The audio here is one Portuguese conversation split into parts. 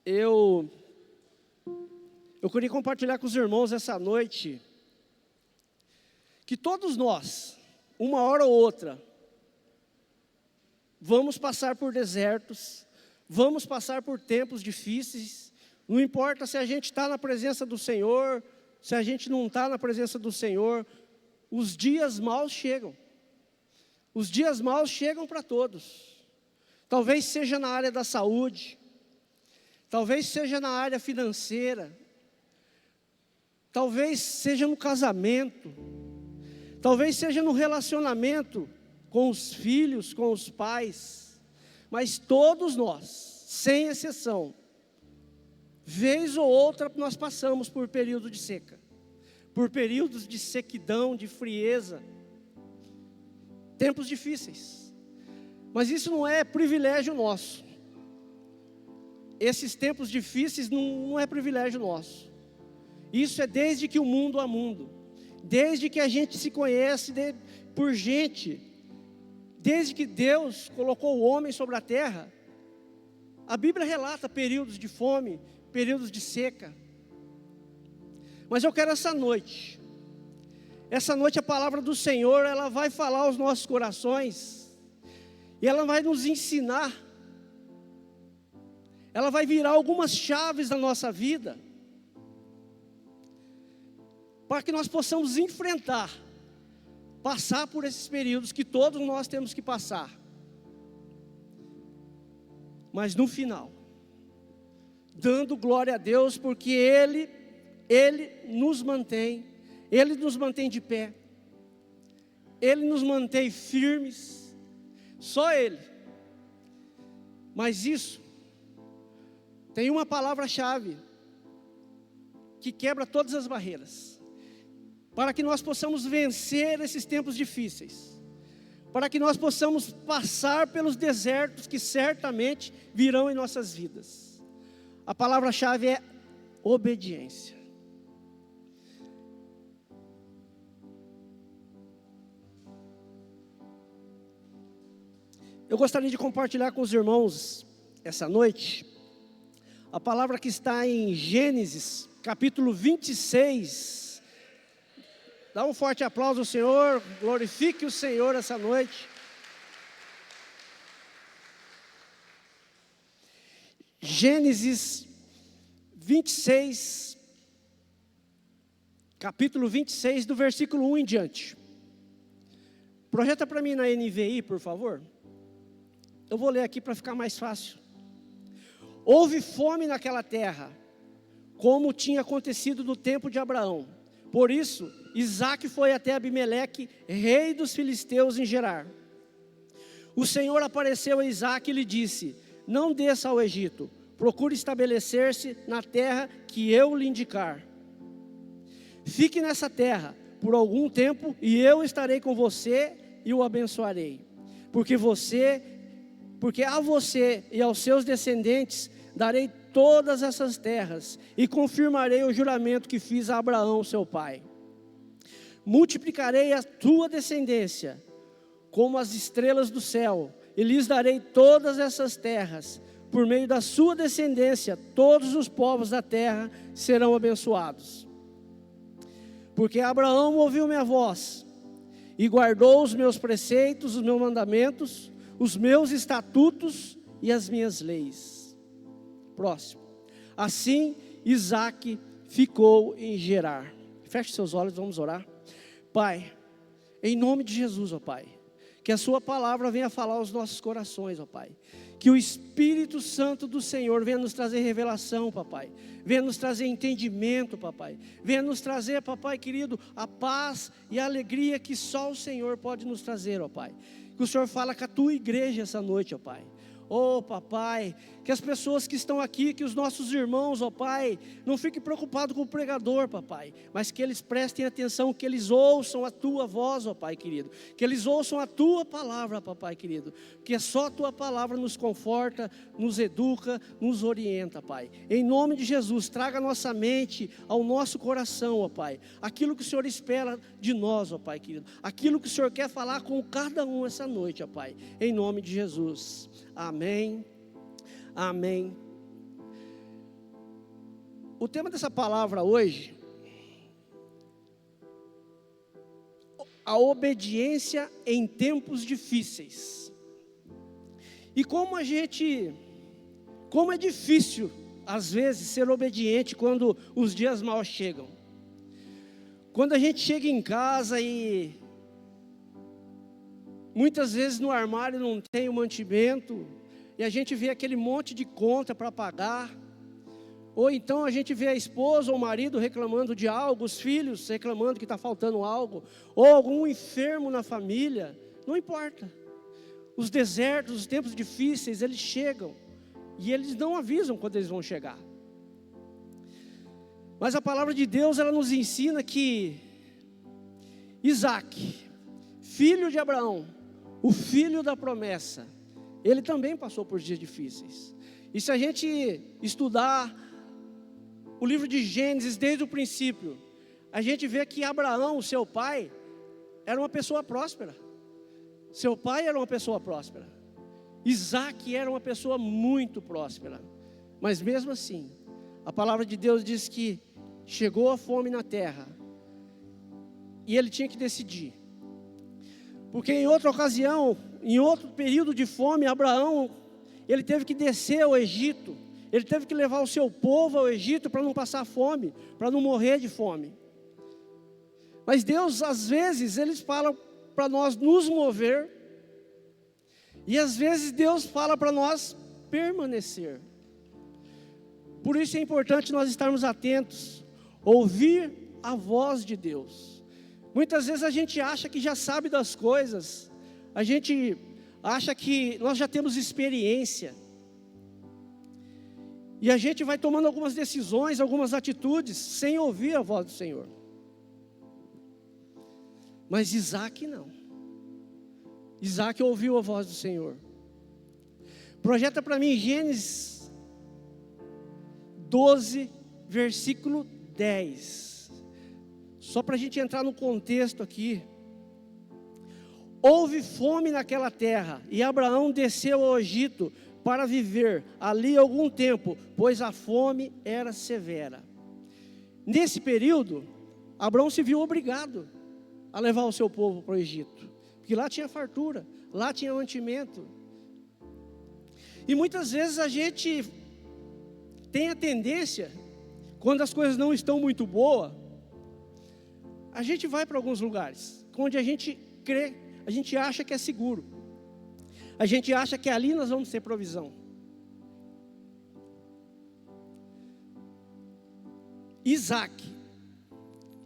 Eu queria compartilhar com os irmãos essa noite que todos nós, uma hora ou outra, vamos passar por desertos, vamos passar por tempos difíceis. Não importa se a gente está na presença do Senhor, se a gente não está na presença do Senhor, os dias maus chegam. Os dias maus chegam para todos. Talvez seja na área da saúde, talvez seja na área financeira, talvez seja no casamento, talvez seja no relacionamento com os filhos, com os pais, mas todos nós, sem exceção, vez ou outra nós passamos por período de seca, por períodos de sequidão, de frieza, tempos difíceis, mas isso não é privilégio nosso. Esses tempos difíceis não é privilégio nosso. Isso é desde que o mundo há mundo, desde que a gente se conhece por gente, desde que Deus colocou o homem sobre a terra. A Bíblia relata períodos de fome, períodos de seca. Mas eu quero essa noite a palavra do Senhor, ela vai falar aos nossos corações, e ela vai nos ensinar, ela vai virar algumas chaves na nossa vida, para que nós possamos passar por esses períodos que todos nós temos que passar, mas no final, dando glória a Deus, porque Ele nos mantém de pé, Ele nos mantém firmes, só Ele. Mas isso, tem uma palavra-chave, que quebra todas as barreiras, para que nós possamos vencer esses tempos difíceis, para que nós possamos passar pelos desertos que certamente virão em nossas vidas. A palavra-chave é obediência. Eu gostaria de compartilhar com os irmãos essa noite a palavra que está em Gênesis, capítulo 26. Dá um forte aplauso ao Senhor, glorifique o Senhor essa noite. Gênesis 26, capítulo 26, do versículo 1 em diante. Projeta para mim na NVI, por favor. Eu vou ler aqui para ficar mais fácil. Houve fome naquela terra, como tinha acontecido no tempo de Abraão. Por isso, Isaque foi até Abimeleque, rei dos filisteus, em Gerar. O Senhor apareceu a Isaque e lhe disse: não desça ao Egito, procure estabelecer-se na terra que eu lhe indicar. Fique nessa terra por algum tempo, e eu estarei com você e o abençoarei. Porque a você e aos seus descendentes darei todas essas terras, e confirmarei o juramento que fiz a Abraão, seu pai. Multiplicarei a tua descendência como as estrelas do céu, e lhes darei todas essas terras. Por meio da sua descendência, todos os povos da terra serão abençoados. Porque Abraão ouviu minha voz, e guardou os meus preceitos, os meus mandamentos, os meus estatutos e as minhas leis. Próximo. Assim, Isaque ficou em Gerar. Feche seus olhos, vamos orar. Pai, em nome de Jesus, ó Pai, que a sua palavra venha falar aos nossos corações, ó Pai. Que o Espírito Santo do Senhor venha nos trazer revelação, papai. Venha nos trazer entendimento, papai. Venha nos trazer, papai querido, a paz e a alegria que só o Senhor pode nos trazer, ó Pai. Que o Senhor fala com a tua igreja essa noite, ó Pai. Oh, papai, que as pessoas que estão aqui, que os nossos irmãos, ó Pai, não fiquem preocupados com o pregador, papai, mas que eles prestem atenção, que eles ouçam a tua voz, ó Pai querido, que eles ouçam a tua palavra, papai querido, que só a tua palavra nos conforta, nos educa, nos orienta, Pai. Em nome de Jesus, traga a nossa mente ao nosso coração, ó Pai, aquilo que o Senhor espera de nós, ó Pai querido, aquilo que o Senhor quer falar com cada um essa noite, ó Pai, em nome de Jesus. Amém, amém. O tema dessa palavra hoje, a obediência em tempos difíceis. E como é difícil, às vezes, ser obediente quando os dias maus chegam. Quando a gente chega em casa e muitas vezes no armário não tem o mantimento, e a gente vê aquele monte de conta para pagar, ou então a gente vê a esposa ou o marido reclamando de algo, os filhos reclamando que está faltando algo, ou algum enfermo na família, não importa. Os desertos, os tempos difíceis, eles chegam, e eles não avisam quando eles vão chegar. Mas a palavra de Deus, ela nos ensina que Isaac, filho de Abraão, o filho da promessa, ele também passou por dias difíceis. E se a gente estudar o livro de Gênesis desde o princípio, a gente vê que Abraão, seu pai, era uma pessoa próspera. Seu pai era uma pessoa próspera. Isaac era uma pessoa muito próspera. Mas mesmo assim, a palavra de Deus diz que chegou a fome na terra, e ele tinha que decidir. Porque em outra ocasião, em outro período de fome, Abraão, ele teve que descer ao Egito. Ele teve que levar o seu povo ao Egito para não passar fome, para não morrer de fome. Mas Deus, às vezes, Ele fala para nós nos mover, e às vezes Deus fala para nós permanecer. Por isso é importante nós estarmos atentos, ouvir a voz de Deus. Muitas vezes a gente acha que já sabe das coisas, a gente acha que nós já temos experiência, e a gente vai tomando algumas decisões, algumas atitudes, sem ouvir a voz do Senhor. Mas Isaac não. Isaac ouviu a voz do Senhor. Projeta para mim Gênesis 12, versículo 10. Só para a gente entrar no contexto aqui. Houve fome naquela terra, e Abraão desceu ao Egito para viver ali algum tempo, pois a fome era severa. Nesse período, Abraão se viu obrigado a levar o seu povo para o Egito, porque lá tinha fartura, lá tinha mantimento. E muitas vezes a gente tem a tendência, quando as coisas não estão muito boas, a gente vai para alguns lugares, onde a gente crê, a gente acha que é seguro. A gente acha que ali nós vamos ter provisão. Isaac,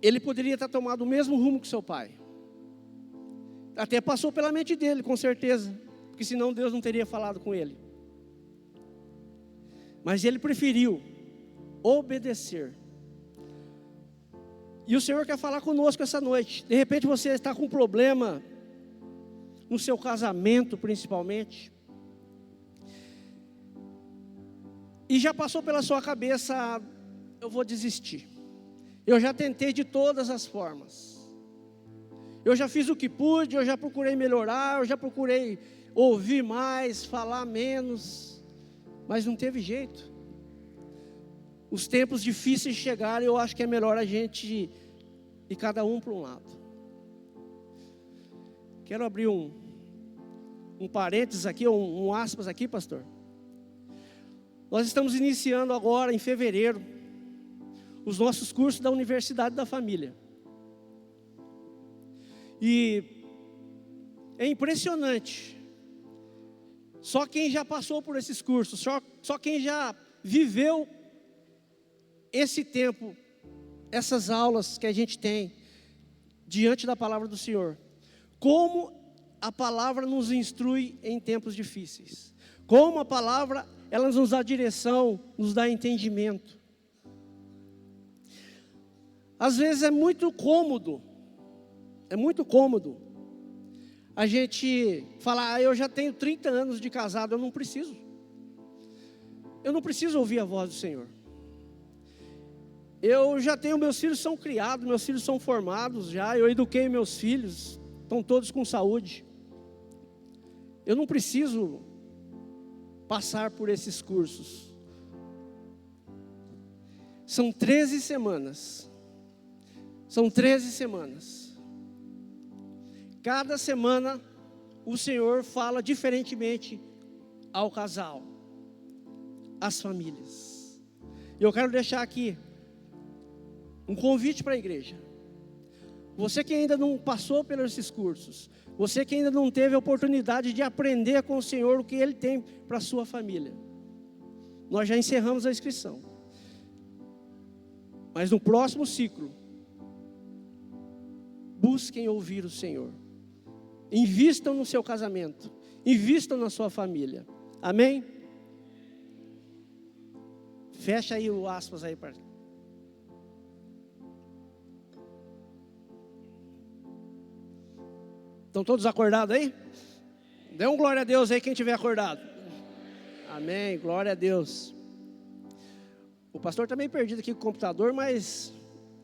ele poderia ter tomado o mesmo rumo que seu pai. Até passou pela mente dele, com certeza, porque senão Deus não teria falado com ele. Mas ele preferiu obedecer. E o Senhor quer falar conosco essa noite. De repente você está com um problema no seu casamento, principalmente, e já passou pela sua cabeça: eu vou desistir, eu já tentei de todas as formas, eu já fiz o que pude, eu já procurei melhorar, eu já procurei ouvir mais, falar menos, mas não teve jeito. Os tempos difíceis chegaram, e eu acho que é melhor a gente ir cada um para um lado. Quero abrir um parênteses aqui, um aspas aqui, pastor. Nós estamos iniciando agora, em fevereiro, os nossos cursos da Universidade da Família. E é impressionante. Só quem já passou por esses cursos, só quem já viveu esse tempo, essas aulas que a gente tem, diante da palavra do Senhor, como a palavra nos instrui em tempos difíceis, como a palavra, ela nos dá direção, nos dá entendimento. Às vezes é muito cômodo a gente falar: eu já tenho 30 anos de casado, eu não preciso ouvir a voz do Senhor. Eu já tenho, meus filhos são criados, meus filhos são formados já, eu eduquei meus filhos, estão todos com saúde. Eu não preciso passar por esses cursos. São 13 semanas. São 13 semanas. Cada semana o Senhor fala diferentemente ao casal, às famílias. E eu quero deixar aqui um convite para a igreja. Você que ainda não passou pelos esses cursos, você que ainda não teve a oportunidade de aprender com o Senhor o que Ele tem para a sua família, nós já encerramos a inscrição. Mas no próximo ciclo, busquem ouvir o Senhor. Invistam no seu casamento, invistam na sua família. Amém? Fecha aí o aspas aí para. Estão todos acordados aí? Dê um glória a Deus aí quem estiver acordado. Amém, glória a Deus. O pastor está meio perdido aqui com o computador, mas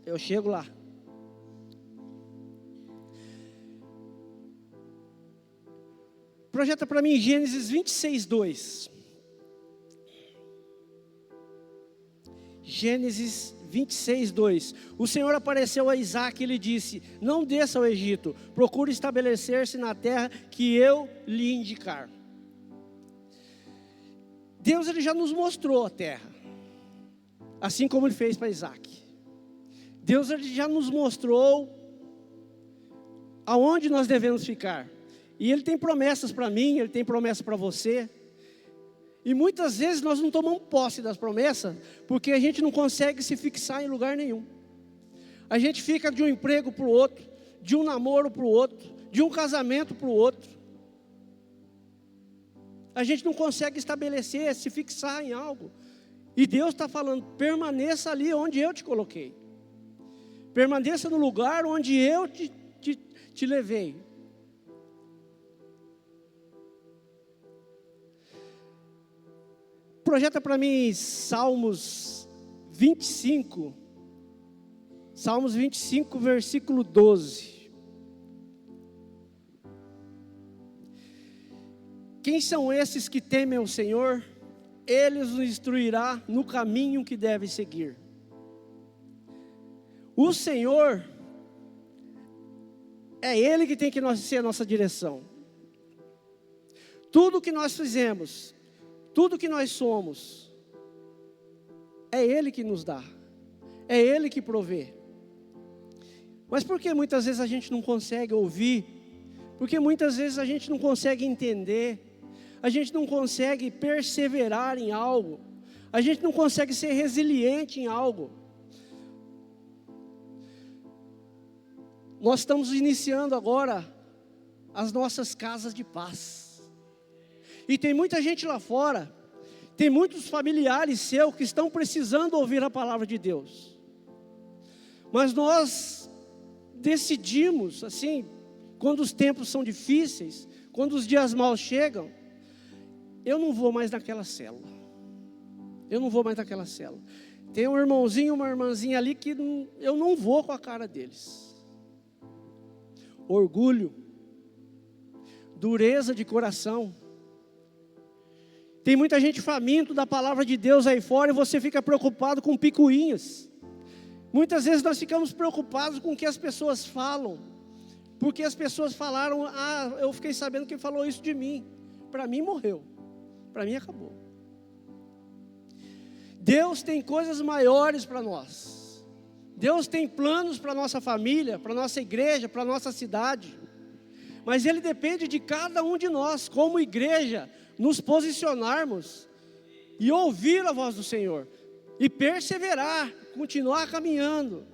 eu chego lá. Projeta para mim Gênesis 26:2. Gênesis 26:2. O Senhor apareceu a Isaac e lhe disse: não desça ao Egito, procure estabelecer-se na terra que eu lhe indicar. Deus ele já nos mostrou a terra, assim como Ele fez para Isaac. Deus ele já nos mostrou aonde nós devemos ficar. E Ele tem promessas para mim, Ele tem promessas para você. E muitas vezes nós não tomamos posse das promessas, porque a gente não consegue se fixar em lugar nenhum. A gente fica de um emprego para o outro, de um namoro para o outro, de um casamento para o outro. A gente não consegue estabelecer, se fixar em algo. E Deus está falando, permaneça ali onde eu te coloquei. Permaneça no lugar onde eu te levei. Projeta para mim Salmos 25. Salmos 25, versículo 12. Quem são esses que temem o Senhor? Ele os instruirá no caminho que deve seguir. O Senhor, é Ele que tem que ser a nossa direção. Tudo que nós fizemos, tudo que nós somos, é Ele que nos dá, é Ele que provê. Mas por que muitas vezes a gente não consegue ouvir? Porque muitas vezes a gente não consegue entender, a gente não consegue perseverar em algo, a gente não consegue ser resiliente em algo. Nós estamos iniciando agora as nossas casas de paz. E tem muita gente lá fora, tem muitos familiares seus que estão precisando ouvir a palavra de Deus. Mas nós decidimos, assim, quando os tempos são difíceis, quando os dias maus chegam, eu não vou mais naquela célula. Eu não vou mais naquela célula. Tem um irmãozinho, uma irmãzinha ali que eu não vou com a cara deles. Orgulho, dureza de coração. Tem muita gente faminto da palavra de Deus aí fora e você fica preocupado com picuinhas. Muitas vezes nós ficamos preocupados com o que as pessoas falam, porque as pessoas falaram, eu fiquei sabendo que falou isso de mim. Para mim morreu, para mim acabou. Deus tem coisas maiores para nós. Deus tem planos para a nossa família, para a nossa igreja, para a nossa cidade. Mas Ele depende de cada um de nós, como igreja, nos posicionarmos e ouvir a voz do Senhor. E perseverar, continuar caminhando.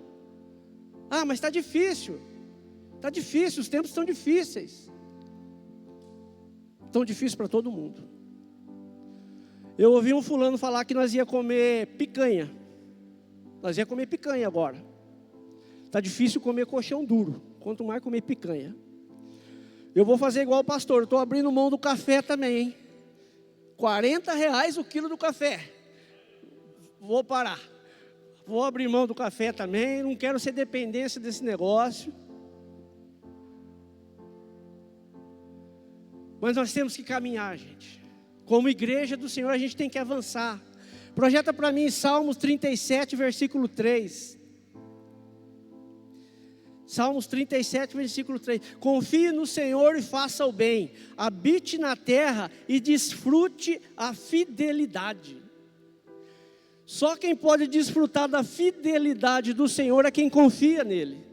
Mas está difícil. Está difícil, os tempos estão difíceis. Estão difíceis para todo mundo. Eu ouvi um fulano falar que nós ia comer picanha. Nós ia comer picanha agora. Está difícil comer colchão duro, quanto mais comer picanha. Eu vou fazer igual o pastor, estou abrindo mão do café também, hein? R$40 o quilo do café. Vou parar. Vou abrir mão do café também, não quero ser dependência desse negócio. Mas nós temos que caminhar, gente. Como igreja do Senhor, a gente tem que avançar. Projeta para mim Salmos 37, versículo 3. Salmos 37, versículo 3. Confie no Senhor e faça o bem. Habite na terra e desfrute a fidelidade. Só quem pode desfrutar da fidelidade do Senhor é quem confia nele.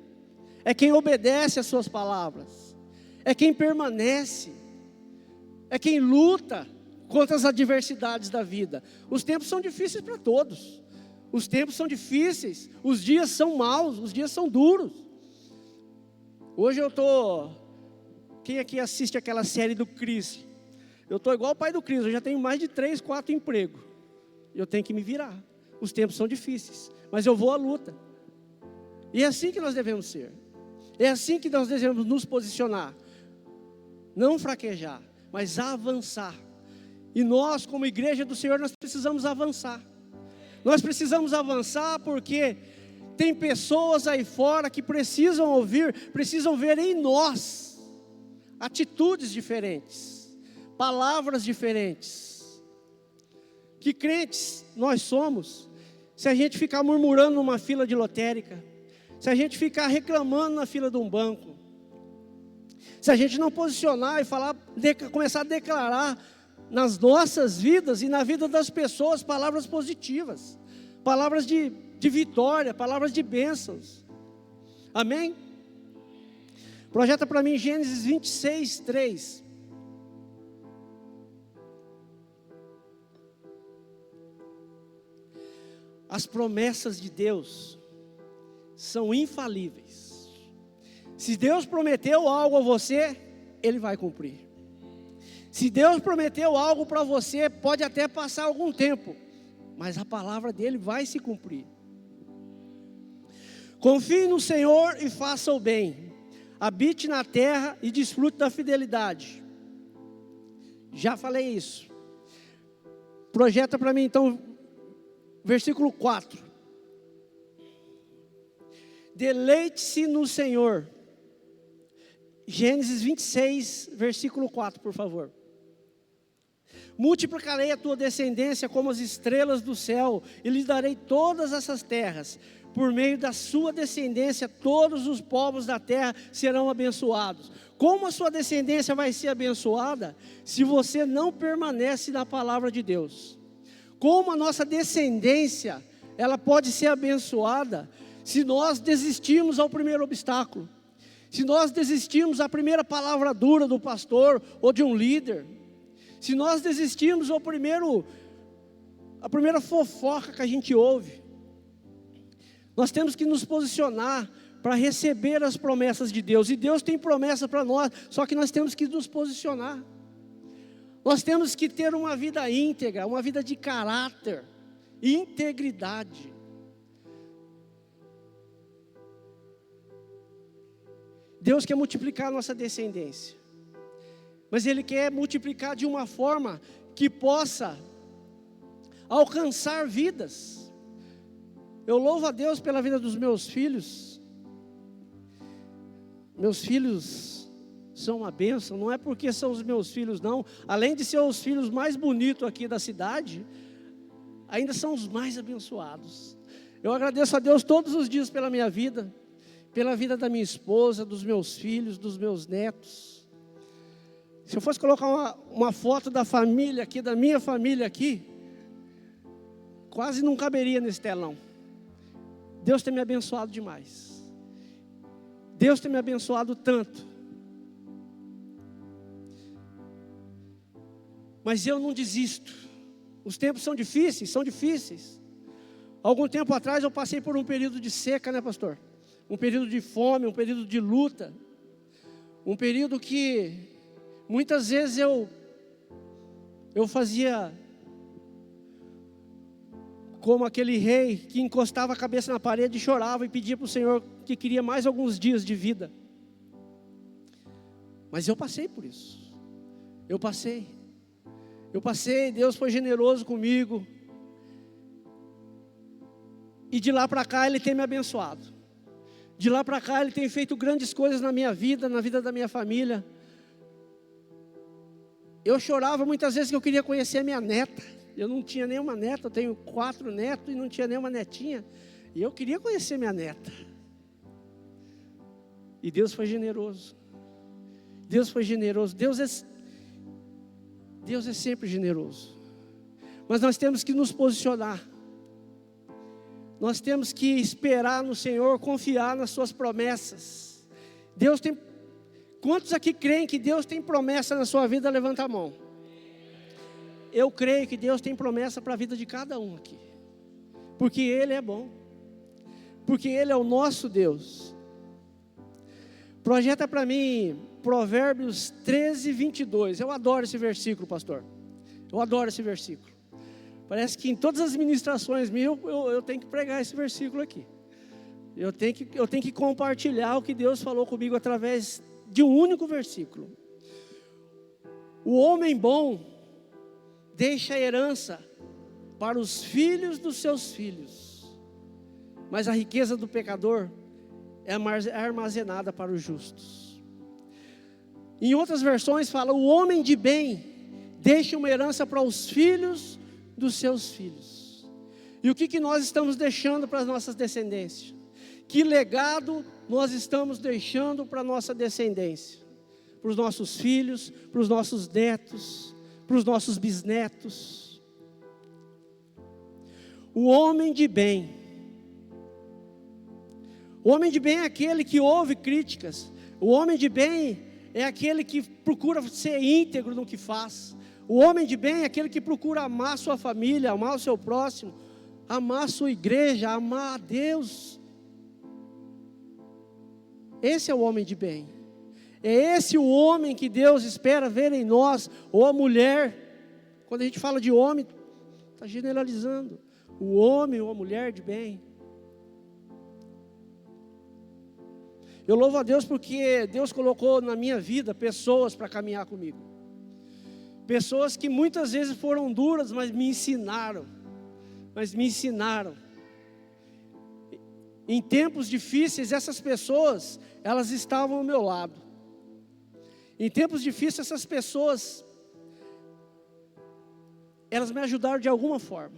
É quem obedece às suas palavras. É quem permanece. É quem luta contra as adversidades da vida. Os tempos são difíceis para todos. Os tempos são difíceis. Os dias são maus. Os dias são duros. Hoje eu estou... Quem aqui assiste aquela série do Cris? Eu estou igual o pai do Cris. Eu já tenho mais de 3, 4 empregos. Eu tenho que me virar. Os tempos são difíceis. Mas eu vou à luta. E é assim que nós devemos ser. É assim que nós devemos nos posicionar. Não fraquejar, mas avançar. E nós, como igreja do Senhor, nós precisamos avançar. Nós precisamos avançar porque tem pessoas aí fora que precisam ouvir, precisam ver em nós atitudes diferentes, palavras diferentes. Que crentes nós somos se a gente ficar murmurando numa fila de lotérica, se a gente ficar reclamando na fila de um banco, se a gente não posicionar e falar, começar a declarar nas nossas vidas e na vida das pessoas palavras positivas, palavras de vitória, palavras de bênçãos. Amém? Projeta para mim Gênesis 26, 3. As promessas de Deus são infalíveis. Se Deus prometeu algo a você, Ele vai cumprir. Se Deus prometeu algo para você, pode até passar algum tempo, mas a palavra dele vai se cumprir. Confie no Senhor e faça o bem. Habite na terra e desfrute da fidelidade. Já falei isso. Projeta para mim então, versículo 4. Deleite-se no Senhor. Gênesis 26, versículo 4, por favor. Multiplicarei a tua descendência como as estrelas do céu, e lhes darei todas essas terras. Por meio da sua descendência, todos os povos da terra serão abençoados. Como a sua descendência vai ser abençoada? Se você não permanece na palavra de Deus. Como a nossa descendência, ela pode ser abençoada se nós desistirmos ao primeiro obstáculo. Se nós desistirmos à primeira palavra dura do pastor ou de um líder. Se nós desistirmos a primeira fofoca que a gente ouve. Nós temos que nos posicionar para receber as promessas de Deus. E Deus tem promessa para nós, só que nós temos que nos posicionar. Nós temos que ter uma vida íntegra, uma vida de caráter, integridade. Deus quer multiplicar a nossa descendência, mas Ele quer multiplicar de uma forma que possa alcançar vidas. Eu louvo a Deus pela vida dos meus filhos. Meus filhos são uma bênção, não é porque são os meus filhos não, além de ser os filhos mais bonitos aqui da cidade, ainda são os mais abençoados. Eu agradeço a Deus todos os dias pela minha vida, pela vida da minha esposa, dos meus filhos, dos meus netos. Se eu fosse colocar uma foto da família aqui, da minha família aqui, quase não caberia nesse telão. Deus tem me abençoado demais. Deus tem me abençoado tanto. Mas eu não desisto. Os tempos são difíceis, são difíceis. Algum tempo atrás eu passei por um período de seca, né, pastor? Um período de fome, um período de luta. Um período que muitas vezes eu fazia como aquele rei que encostava a cabeça na parede e chorava e pedia para o Senhor que queria mais alguns dias de vida. Mas eu passei por isso. Eu passei, Deus foi generoso comigo. E de lá para cá Ele tem me abençoado. De lá para cá Ele tem feito grandes coisas na minha vida, na vida da minha família. Eu chorava muitas vezes que eu queria conhecer a minha neta. Eu não tinha nenhuma neta, eu tenho 4 netos e não tinha nenhuma netinha. E eu queria conhecer minha neta. E Deus foi generoso. Deus foi generoso. Deus é sempre generoso. Mas nós temos que nos posicionar. Nós temos que esperar no Senhor, confiar nas suas promessas. Deus tem... Quantos aqui creem que Deus tem promessa na sua vida? Levanta a mão. Eu creio que Deus tem promessa para a vida de cada um aqui. Porque Ele é bom. Porque Ele é o nosso Deus. Projeta para mim Provérbios 13, 22. Eu adoro esse versículo, pastor. Eu adoro esse versículo. Parece que em todas as ministrações minhas eu tenho que pregar esse versículo aqui. Eu tenho que compartilhar o que Deus falou comigo através de um único versículo. O homem bom deixa a herança para os filhos dos seus filhos, mas a riqueza do pecador é armazenada para os justos. Em outras versões fala: o homem de bem deixa uma herança para os filhos dos seus filhos. E o que nós estamos deixando para as nossas descendências? Que legado nós estamos deixando para a nossa descendência? Para os nossos filhos, para os nossos netos, para os nossos bisnetos. O homem de bem. O homem de bem é aquele que ouve críticas. O homem de bem é aquele que procura ser íntegro no que faz. O homem de bem é aquele que procura amar a sua família, amar o seu próximo, amar a sua igreja, amar a Deus. Esse é o homem de bem. É esse o homem que Deus espera ver em nós, ou a mulher. Quando a gente fala de homem, está generalizando. O homem ou a mulher de bem. Eu louvo a Deus porque Deus colocou na minha vida pessoas para caminhar comigo. Pessoas que muitas vezes foram duras, mas me ensinaram. Em tempos difíceis, essas pessoas, elas estavam ao meu lado. Em tempos difíceis, essas pessoas, elas me ajudaram de alguma forma.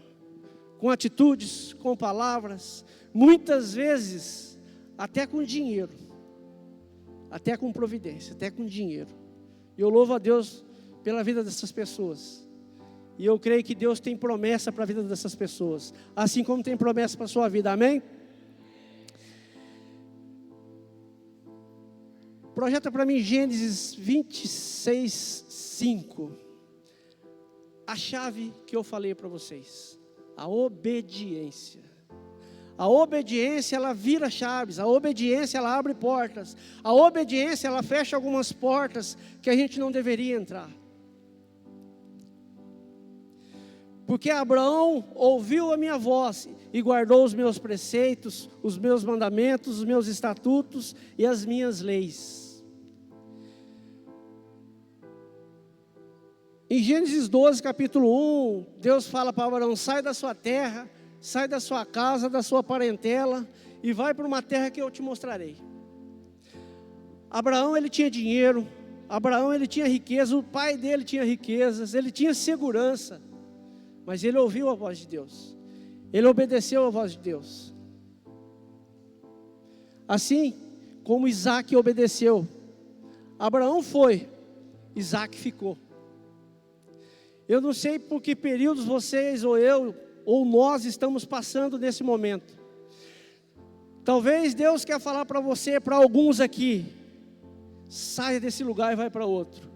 Com atitudes, com palavras, muitas vezes, até com dinheiro. Até com providência, até com dinheiro. E eu louvo a Deus pela vida dessas pessoas. E eu creio que Deus tem promessa para a vida dessas pessoas, assim como tem promessa para a sua vida, amém? Projeta para mim Gênesis 26, 5. A chave que eu falei para vocês, a obediência. A obediência, ela vira chaves. A obediência, ela abre portas. A obediência, ela fecha algumas portas que a gente não deveria entrar. Porque Abraão ouviu a minha voz e guardou os meus preceitos, os meus mandamentos, os meus estatutos e as minhas leis. Em Gênesis 12, capítulo 1, Deus fala para Abraão: sai da sua terra, sai da sua casa, da sua parentela e vai para uma terra que eu te mostrarei. Abraão, ele tinha dinheiro. Abraão, ele tinha riqueza. O pai dele tinha riquezas. Ele tinha segurança. Mas ele ouviu a voz de Deus. Ele obedeceu a voz de Deus. Assim como Isaac obedeceu. Abraão foi, Isaac ficou. Eu não sei por que períodos vocês ou eu ou nós estamos passando nesse momento. Talvez Deus quer falar para você, para alguns aqui: saia desse lugar e vai para outro.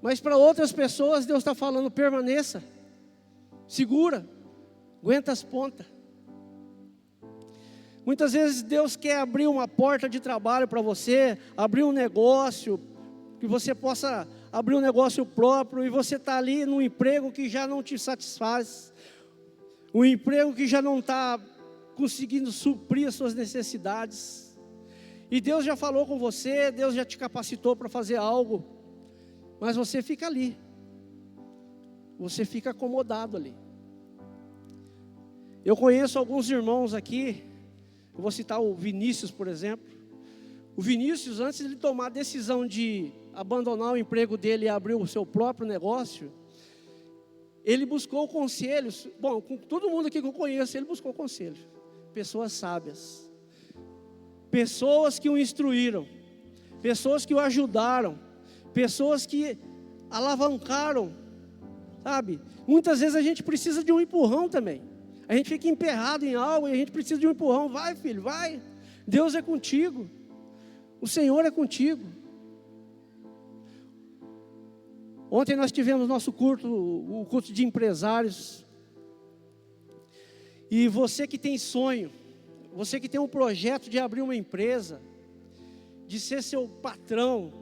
Mas para outras pessoas Deus está falando: permaneça, segura, aguenta as pontas. Muitas vezes Deus quer abrir uma porta de trabalho para você, abrir um negócio, que você possa abrir um negócio próprio, e você está ali num emprego que já não te satisfaz, um emprego que já não está conseguindo suprir as suas necessidades, e Deus já falou com você, Deus já te capacitou para fazer algo, mas você fica ali, você fica acomodado ali. Eu conheço alguns irmãos aqui, eu vou citar o Vinícius, por exemplo. O Vinícius, antes de ele tomar a decisão de abandonar o emprego dele e abrir o seu próprio negócio, ele buscou conselhos. Bom, com todo mundo aqui que eu conheço, ele buscou conselhos. Pessoas sábias, pessoas que o instruíram, pessoas que o ajudaram, pessoas que alavancaram, sabe? Muitas vezes a gente precisa de um empurrão também. A gente fica emperrado em algo e a gente precisa de um empurrão. Vai, filho, vai. Deus é contigo. O Senhor é contigo. Ontem nós tivemos nosso culto, o culto de empresários. E você que tem sonho, você que tem um projeto de abrir uma empresa, de ser seu patrão,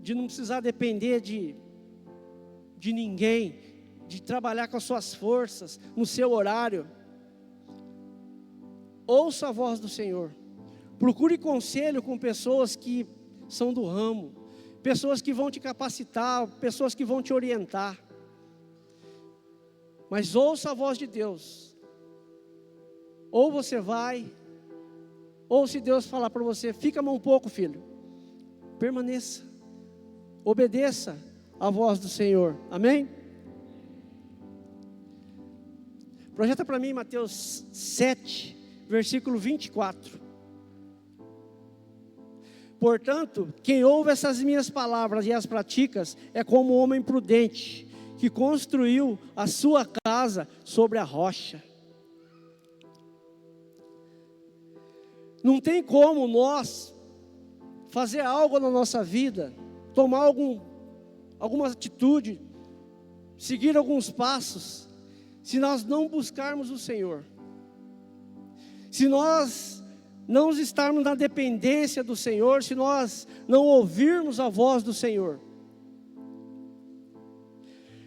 de não precisar depender de ninguém, de trabalhar com as suas forças, no seu horário. Ouça a voz do Senhor. Procure conselho com pessoas que são do ramo, pessoas que vão te capacitar, pessoas que vão te orientar. Mas ouça a voz de Deus. Ou você vai, ou se Deus falar para você, fica mais um pouco, filho, permaneça, obedeça a voz do Senhor, amém? Projeta para mim Mateus 7, versículo 24. Portanto, quem ouve essas minhas palavras e as pratica, é como um homem prudente, que construiu a sua casa sobre a rocha. Não tem como nós fazer algo na nossa vida, tomar alguma atitude, seguir alguns passos, se nós não buscarmos o Senhor. Se nós não estarmos na dependência do Senhor, se nós não ouvirmos a voz do Senhor.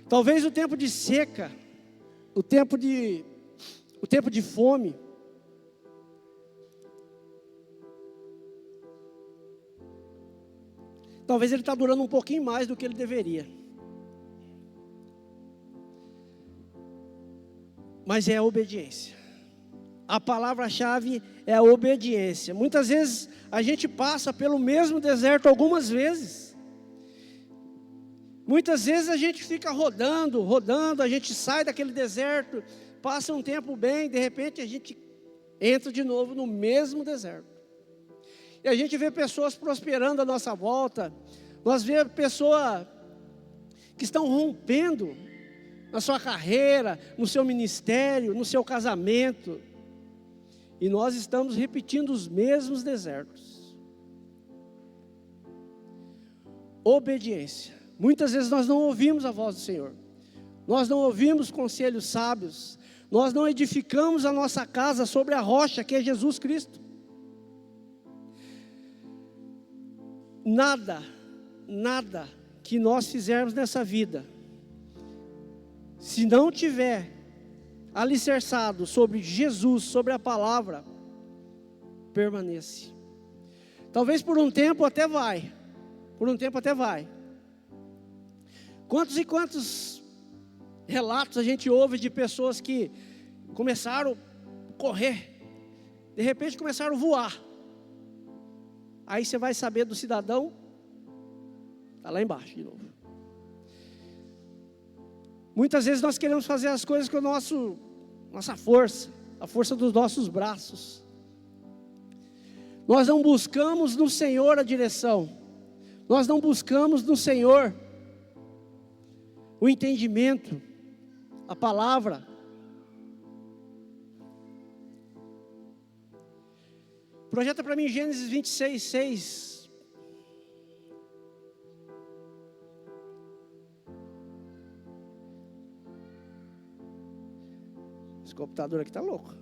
Talvez o tempo de seca, o tempo de fome, talvez ele está durando um pouquinho mais do que ele deveria. Mas é a obediência. A palavra-chave é a obediência. Muitas vezes a gente passa pelo mesmo deserto algumas vezes. Muitas vezes a gente fica rodando, a gente sai daquele deserto, passa um tempo bem, de repente a gente entra de novo no mesmo deserto. E a gente vê pessoas prosperando à nossa volta, nós vemos pessoas que estão rompendo na sua carreira, no seu ministério, no seu casamento, e nós estamos repetindo os mesmos desertos. Obediência. Muitas vezes nós não ouvimos a voz do Senhor, nós não ouvimos conselhos sábios, nós não edificamos a nossa casa sobre a rocha que é Jesus Cristo. Nada que nós fizermos nessa vida, se não tiver alicerçado sobre Jesus, sobre a palavra, permanece. Talvez por um tempo até vai. Quantos e quantos relatos a gente ouve de pessoas que começaram a correr, de repente começaram a voar. Aí você vai saber do cidadão, está lá embaixo de novo. Muitas vezes nós queremos fazer as coisas com a nossa força, a força dos nossos braços. Nós não buscamos no Senhor a direção, nós não buscamos no Senhor o entendimento, a palavra. Projeta para mim Gênesis 26, 6. Esse computador aqui está louco.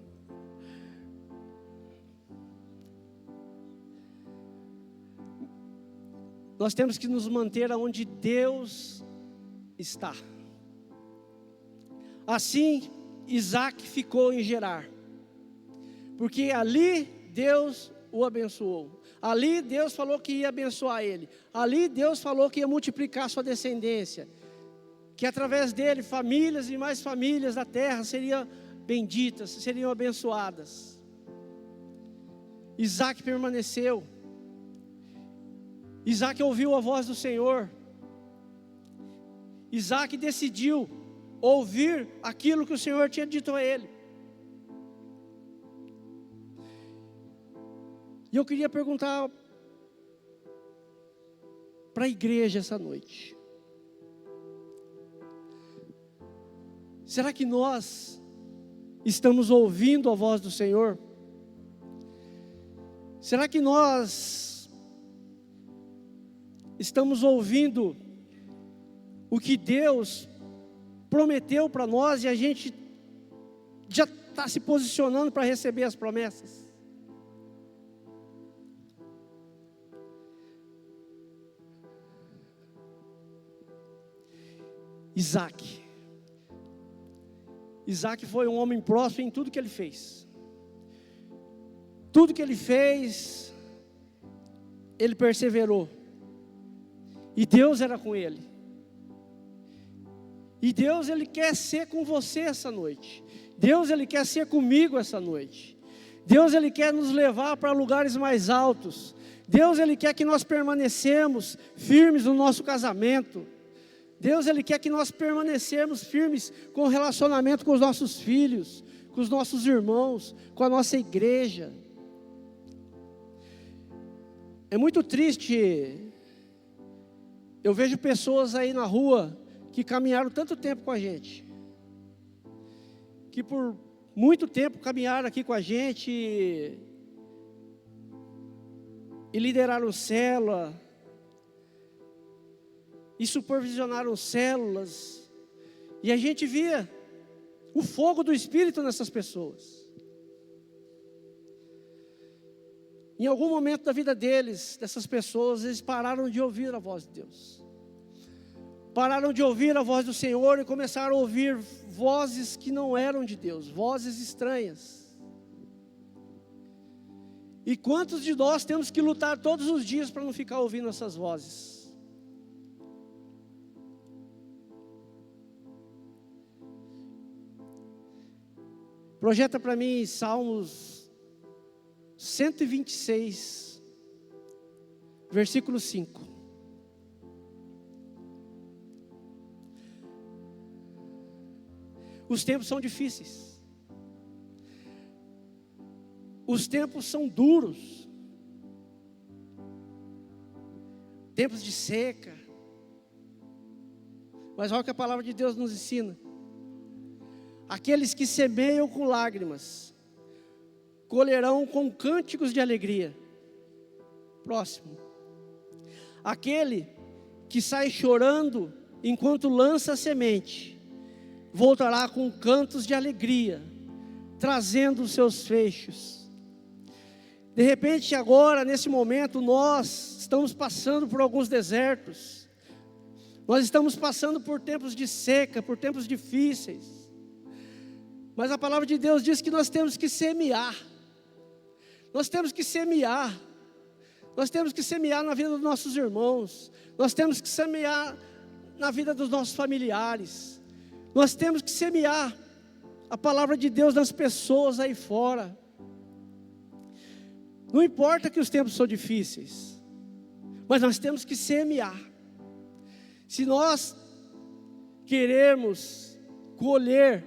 Nós temos que nos manter aonde Deus está. Assim, Isaac ficou em Gerar, porque ali Deus o abençoou. Ali Deus falou que ia abençoar ele. Ali Deus falou que ia multiplicar sua descendência, que através dele famílias e mais famílias da terra seriam benditas, seriam abençoadas. Isaac permaneceu. Isaac ouviu a voz do Senhor. Isaac decidiu ouvir aquilo que o Senhor tinha dito a ele. E eu queria perguntar para a igreja essa noite: será que nós estamos ouvindo a voz do Senhor? Será que nós estamos ouvindo o que Deus prometeu para nós e a gente já está se posicionando para receber as promessas? Isaac foi um homem próspero em tudo que ele fez. Tudo que ele fez, ele perseverou. E Deus era com ele. E Deus, Ele quer ser com você essa noite. Deus, Ele quer ser comigo essa noite. Deus, Ele quer nos levar para lugares mais altos. Deus, Ele quer que nós permanecemos firmes no nosso casamento. Deus, Ele quer que nós permanecemos firmes com o relacionamento com os nossos filhos, com os nossos irmãos, com a nossa igreja. É muito triste. Eu vejo pessoas aí na rua que caminharam tanto tempo com a gente, que por muito tempo caminharam aqui com a gente e lideraram célula, e supervisionaram células, e a gente via o fogo do Espírito nessas pessoas. Em algum momento da vida dessas pessoas, eles pararam de ouvir a voz de Deus. Pararam de ouvir a voz do Senhor e começaram a ouvir vozes que não eram de Deus, vozes estranhas. E quantos de nós temos que lutar todos os dias para não ficar ouvindo essas vozes? Projeta para mim Salmos 126, versículo 5. Os tempos são difíceis. Os tempos são duros. Tempos de seca. Mas olha o que a palavra de Deus nos ensina. Aqueles que semeiam com lágrimas, colherão com cânticos de alegria. Próximo. Aquele que sai chorando enquanto lança a semente, voltará com cantos de alegria, trazendo os seus feixes. De repente agora, nesse momento, nós estamos passando por alguns desertos. Nós estamos passando por tempos de seca, por tempos difíceis. Mas a palavra de Deus diz que nós temos que semear. Nós temos que semear. Nós temos que semear na vida dos nossos irmãos. Nós temos que semear na vida dos nossos familiares. Nós temos que semear a palavra de Deus nas pessoas aí fora. Não importa que os tempos são difíceis, mas nós temos que semear. Se nós queremos colher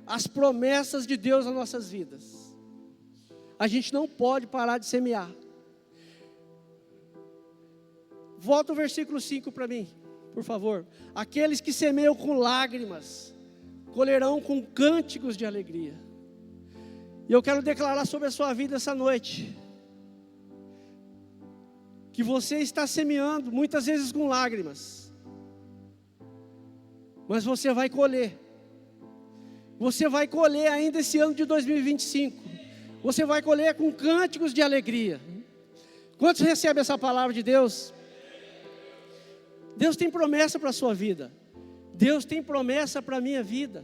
as promessas de Deus nas nossas vidas, a gente não pode parar de semear. Volta o versículo 5 para mim, por favor. Aqueles que semeiam com lágrimas, colherão com cânticos de alegria. E eu quero declarar sobre a sua vida essa noite, que você está semeando, muitas vezes com lágrimas, mas você vai colher. Você vai colher ainda esse ano de 2025. Você vai colher com cânticos de alegria. Quantos recebem essa palavra de Deus? Deus tem promessa para a sua vida. Deus tem promessa para a minha vida.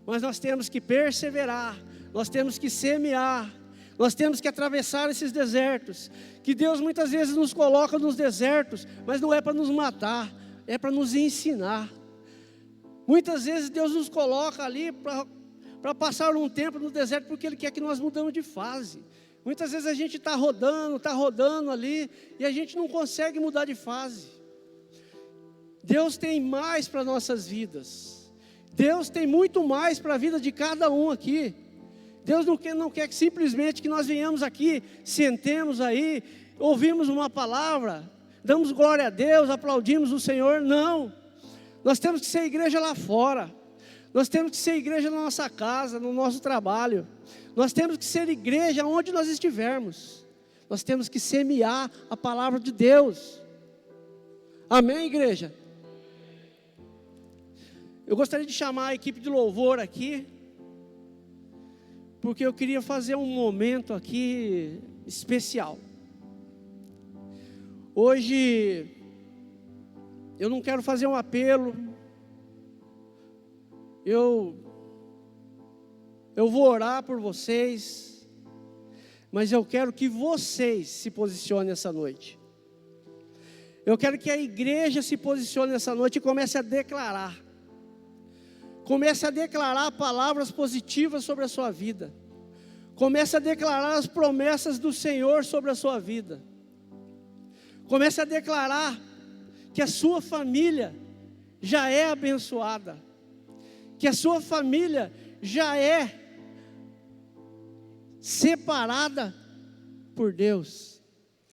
Mas nós temos que perseverar. Nós temos que semear. Nós temos que atravessar esses desertos. Que Deus muitas vezes nos coloca nos desertos, mas não é para nos matar, é para nos ensinar. Muitas vezes Deus nos coloca ali para passar um tempo no deserto, porque Ele quer que nós mudamos de fase. Muitas vezes a gente está rodando ali, e a gente não consegue mudar de fase. Deus tem mais para nossas vidas. Deus tem muito mais para a vida de cada um aqui. Deus não quer que simplesmente que nós venhamos aqui, sentemos aí, ouvimos uma palavra, damos glória a Deus, aplaudimos o Senhor. Não, nós temos que ser igreja lá fora. Nós temos que ser igreja na nossa casa, no nosso trabalho. Nós temos que ser igreja onde nós estivermos. Nós temos que semear a palavra de Deus. Amém, igreja? Eu gostaria de chamar a equipe de louvor aqui, porque eu queria fazer um momento aqui especial. Hoje, eu não quero fazer um apelo. Eu vou orar por vocês, mas eu quero que vocês se posicionem essa noite. Eu quero que a igreja se posicione essa noite e comece a declarar. Comece a declarar palavras positivas sobre a sua vida. Comece a declarar as promessas do Senhor sobre a sua vida. Comece a declarar que a sua família já é abençoada. Que a sua família já é separada por Deus.